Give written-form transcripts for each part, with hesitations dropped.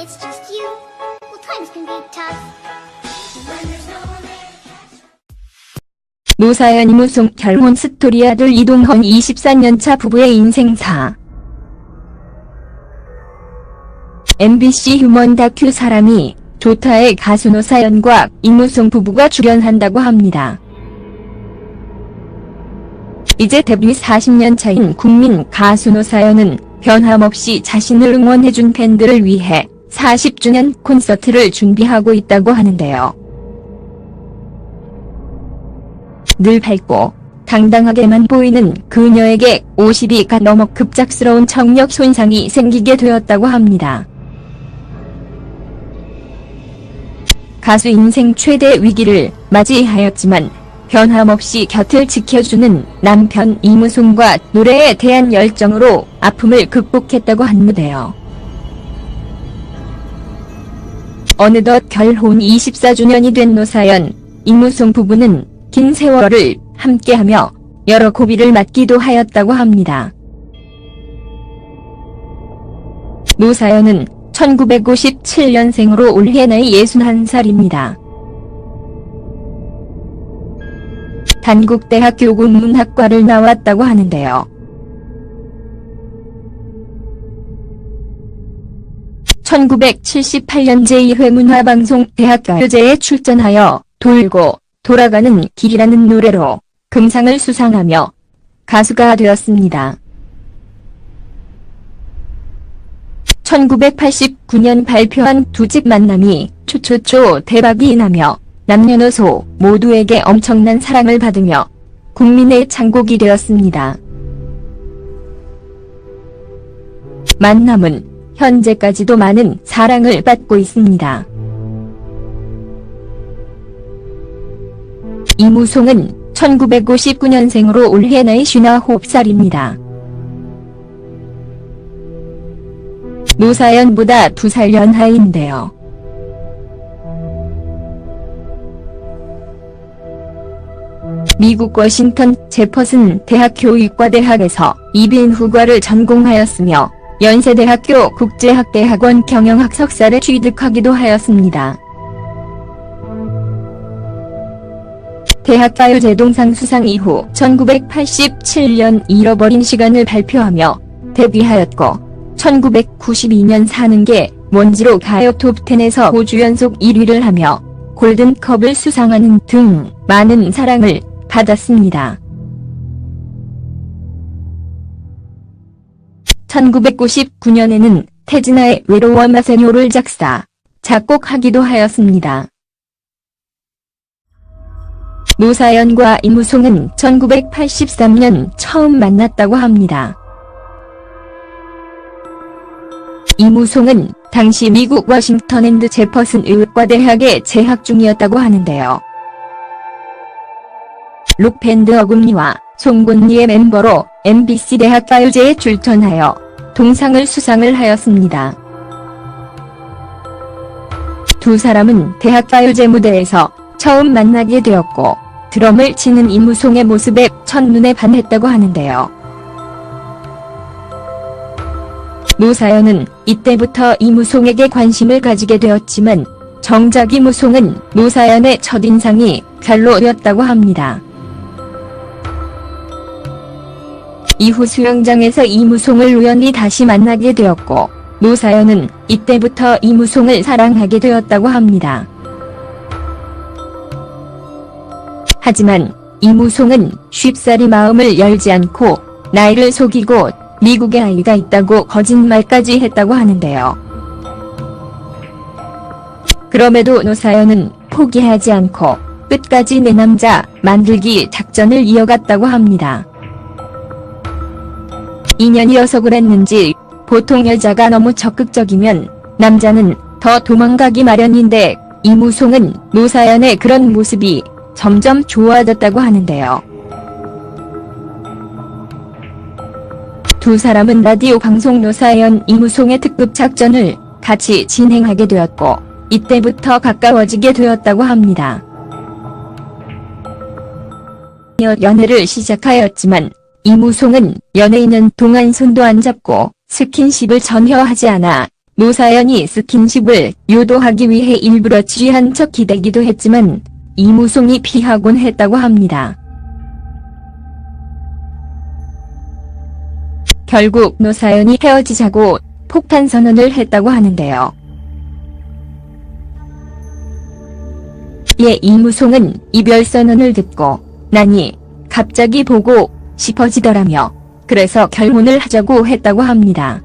it's just you, well, times can be tough. When there's no one there. 노사연 이무송 결혼 스토리 아들 이동헌 24년차 부부의 인생사. MBC 휴먼 다큐 사람이 좋다의 가수 노사연과 이무송 부부가 출연한다고 합니다. 이제 데뷔 40년 차인 국민 가수 노사연은 변함없이 자신을 응원해준 팬들을 위해 40주년 콘서트를 준비하고 있다고 하는데요. 늘 밝고 당당하게만 보이는 그녀에게 50이가 넘어 급작스러운 청력 손상이 생기게 되었다고 합니다. 가수 인생 최대 위기를 맞이하였지만 변함없이 곁을 지켜주는 남편 이무송과 노래에 대한 열정으로 아픔을 극복했다고 한는데요. 어느덧 결혼 24주년이 된 노사연, 이무송 부부는 긴 세월을 함께하며 여러 고비를 맞기도 하였다고 합니다. 노사연은 1957년생으로 올해 나이 61살입니다. 단국대학교 국문학과를 나왔다고 하는데요. 1978년 제2회 문화방송 대학가요제에 출전하여 돌고 돌아가는 길이라는 노래로 금상을 수상하며 가수가 되었습니다. 1989년 발표한 2집 만남이 초초초 대박이 나며 남녀노소 모두에게 엄청난 사랑을 받으며 국민의 창곡이 되었습니다. 만남은 현재까지도 많은 사랑을 받고 있습니다. 이무송은 1959년생으로 올해 나이 59살입니다. 노사연보다 2살 연하인데요. 미국 워싱턴 제퍼슨 대학교 의과대학에서 이비인후과를 전공하였으며 연세대학교 국제학대학원 경영학 석사를 취득하기도 하였습니다. 대학가요제 동상 수상 이후 1987년 잃어버린 시간을 발표하며 데뷔하였고 1992년 사는 게 뭔지로 가요 톱10에서 5주 연속 1위를 하며 골든컵을 수상하는 등 많은 사랑을 받았습니다. 1999년에는 태진아의 외로워 마세요를 작사, 작곡하기도 하였습니다. 노사연과 이무송은 1983년 처음 만났다고 합니다. 이무송은 당시 미국 워싱턴 앤드 제퍼슨 의과대학에 재학 중이었다고 하는데요. 록밴드 어금니와 송곳니의 멤버로 MBC 대학가요제에 출전하여 동상을 수상을 하였습니다. 두 사람은 대학가요제 무대에서 처음 만나게 되었고 드럼을 치는 이무송의 모습에 첫눈에 반했다고 하는데요. 노사연은 이때부터 이무송에게 관심을 가지게 되었지만 정작 이무송은 노사연의 첫인상이 별로였다고 합니다. 이후 수영장에서 이무송을 우연히 다시 만나게 되었고 노사연은 이때부터 이무송을 사랑하게 되었다고 합니다. 하지만 이무송은 쉽사리 마음을 열지 않고 나이를 속이고 미국에 아이가 있다고 거짓말까지 했다고 하는데요. 그럼에도 노사연은 포기하지 않고 끝까지 내 남자 만들기 작전을 이어갔다고 합니다. 2년이어서 그랬는지 보통 여자가 너무 적극적이면 남자는 더 도망가기 마련인데 이무송은 노사연의 그런 모습이 점점 좋아졌다고 하는데요. 두 사람은 라디오 방송 노사연 이무송의 특급 작전을 같이 진행하게 되었고 이때부터 가까워지게 되었다고 합니다. 연애를 시작하였지만 이무송은 연예인은 동안 손도 안 잡고 스킨십을 전혀 하지 않아 노사연이 스킨십을 유도하기 위해 일부러 취한 척 기대기도 했지만 이무송이 피하곤 했다고 합니다. 결국 노사연이 헤어지자고 폭탄 선언을 했다고 하는데요. 이에 이무송은 이별 선언을 듣고 나니 갑자기 보고 싶어지더라며 그래서 결혼을 하자고 했다고 합니다.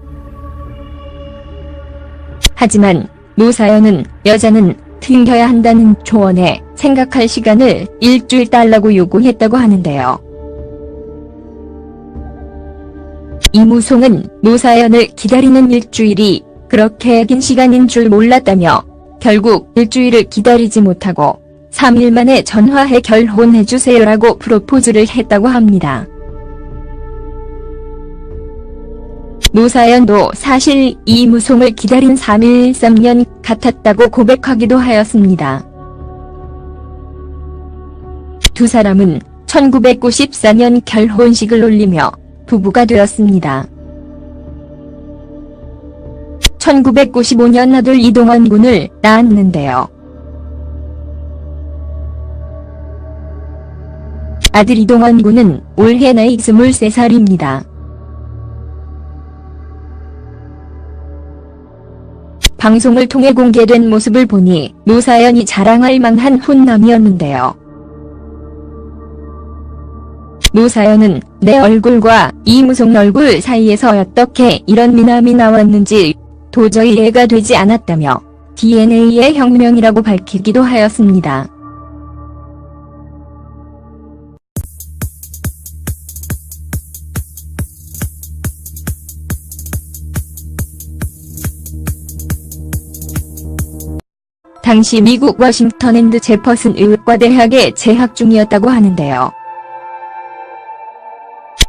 하지만 노사연은 여자는 튕겨야 한다는 조언에 생각할 시간을 일주일 달라고 요구했다고 하는데요. 이무송은 노사연을 기다리는 일주일이 그렇게 긴 시간인 줄 몰랐다며 결국 일주일을 기다리지 못하고 3일 만에 전화해 결혼해주세요라고 프로포즈를 했다고 합니다. 노사연도 사실 이무송을 기다린 3년 같았다고 고백하기도 하였습니다. 두 사람은 1994년 결혼식을 올리며 부부가 되었습니다. 1995년 아들 이동원 군을 낳았는데요. 아들 이동원 군은 올해 나이 23살입니다. 방송을 통해 공개된 모습을 보니 노사연이 자랑할 만한 훈남이었는데요. 노사연은 내 얼굴과 이무송 얼굴 사이에서 어떻게 이런 미남이 나왔는지 도저히 이해가 되지 않았다며 DNA의 혁명이라고 밝히기도 하였습니다. 당시 미국 워싱턴 앤드 제퍼슨 의과대학에 재학 중이었다고 하는데요.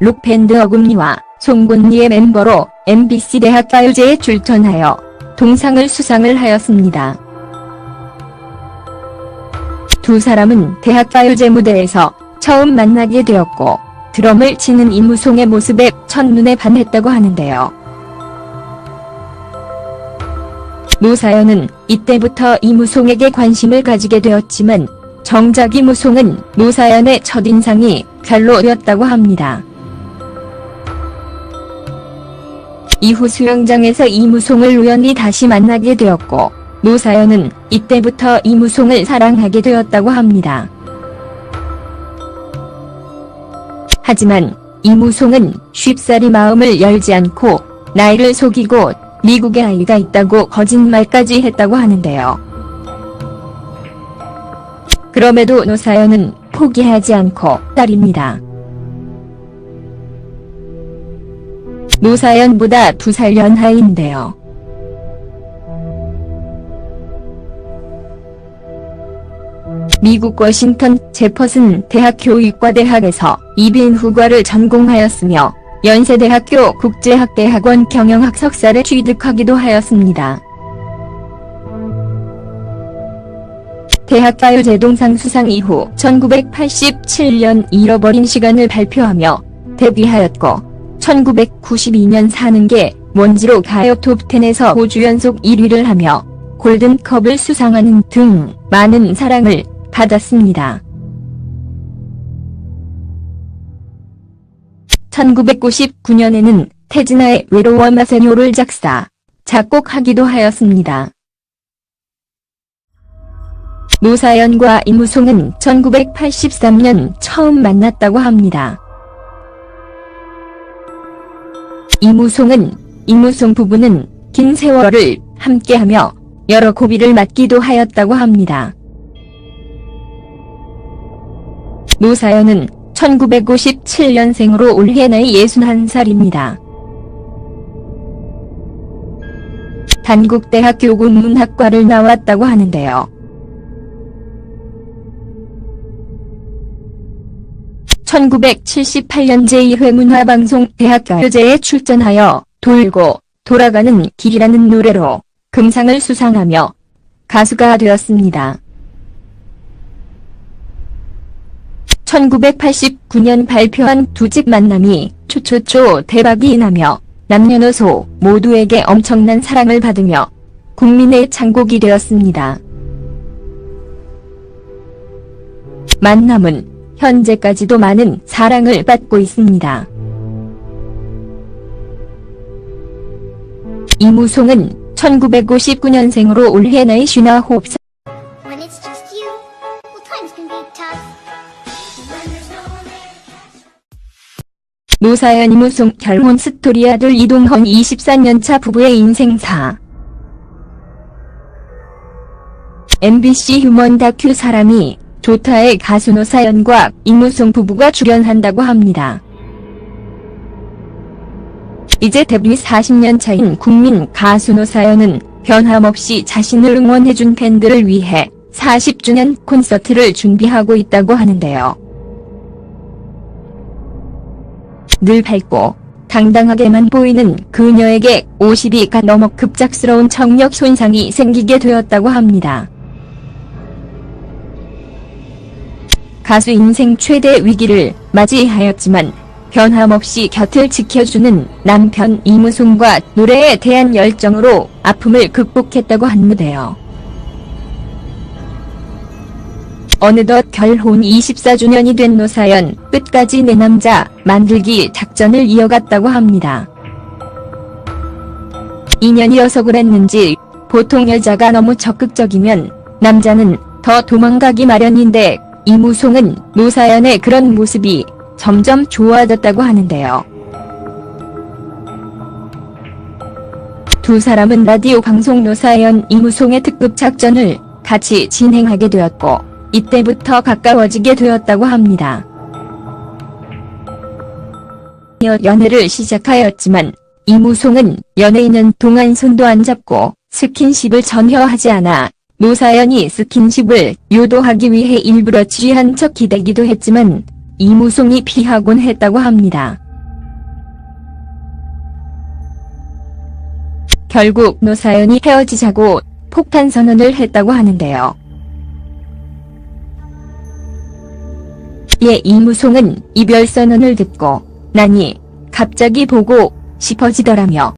록밴드 어금니와 송곳니의 멤버로 MBC 대학가요제에 출전하여 동상을 수상을 하였습니다. 두 사람은 대학가요제 무대에서 처음 만나게 되었고 드럼을 치는 이무송의 모습에 첫눈에 반했다고 하는데요. 노사연은 이때부터 이무송에게 관심을 가지게 되었지만 정작 이무송은 노사연의 첫인상이 별로였다고 합니다. 이후 수영장에서 이무송을 우연히 다시 만나게 되었고 노사연은 이때부터 이무송을 사랑하게 되었다고 합니다. 하지만 이무송은 쉽사리 마음을 열지 않고 나이를 속이고 미국에 아이가 있다고 거짓말까지 했다고 하는데요. 그럼에도 노사연은 포기하지 않고 딸입니다. 노사연보다 2살 연하인데요. 미국 워싱턴 제퍼슨 대학 교육과대학에서 이비인후과를 전공하였으며 연세대학교 국제학대학원 경영학 석사를 취득하기도 하였습니다. 대학가요제 동상 수상 이후 1987년 잃어버린 시간을 발표하며 데뷔하였고 1992년 사는 게 뭔지로 가요 톱10에서 5주 연속 1위를 하며 골든컵을 수상하는 등 많은 사랑을 받았습니다. 1999년에는 태진아의 외로워 마세요를 작사, 작곡하기도 하였습니다. 노사연과 이무송은 1983년 처음 만났다고 합니다. 이무송 부부는 긴 세월을 함께하며 여러 고비를 맞기도 하였다고 합니다. 노사연은 1957년생으로 올해 나이 61살입니다. 단국대학교 국문학과를 나왔다고 하는데요. 1978년 제2회 문화방송 대학가요제에 출전하여 돌고 돌아가는 길이라는 노래로 금상을 수상하며 가수가 되었습니다. 1989년 발표한 2집 만남이 초초초 대박이 나며 남녀노소 모두에게 엄청난 사랑을 받으며 국민의 창곡이 되었습니다. 만남은 현재까지도 많은 사랑을 받고 있습니다. 이무송은 1959년생으로 올해 나이 59살. When it's just you, well, times can be tough. When there's no one there to catch. 노사연 이무송 결혼 스토리. 아들 이동헌 24년차 부부의 인생사. MBC 휴먼 다큐 사람이 좋다의 가수 노사연과 이무송 부부가 출연한다고 합니다. 이제 데뷔 40년 차인 국민 가수 노사연은 변함없이 자신을 응원해준 팬들을 위해 40주년 콘서트를 준비하고 있다고 하는데요. 늘 밝고 당당하게만 보이는 그녀에게 50이가 넘어 급작스러운 청력 손상이 생기게 되었다고 합니다. 가수 인생 최대 위기를 맞이하였지만 변함없이 곁을 지켜주는 남편 이무송과 노래에 대한 열정으로 아픔을 극복했다고 한무대요. 어느덧 결혼 24주년이 된 노사연, 끝까지 내 남자 만들기 작전을 이어갔다고 합니다. 2년이어서 그랬는지 보통 여자가 너무 적극적이면 남자는 더 도망가기 마련인데 이무송은 노사연의 그런 모습이 점점 좋아졌다고 하는데요. 두 사람은 라디오 방송 노사연, 이무송의 특급 작전을 같이 진행하게 되었고 이때부터 가까워지게 되었다고 합니다. 연애를 시작하였지만 이무송은 연예인은 동안 손도 안 잡고 스킨십을 전혀 하지 않아 노사연이 스킨십을 유도하기 위해 일부러 취한 척 기대기도 했지만 이무송이 피하곤 했다고 합니다. 결국 노사연이 헤어지자고 폭탄 선언을 했다고 하는데요. 이에 이무송은 이별 선언을 듣고 나니 갑자기 보고 싶어지더라며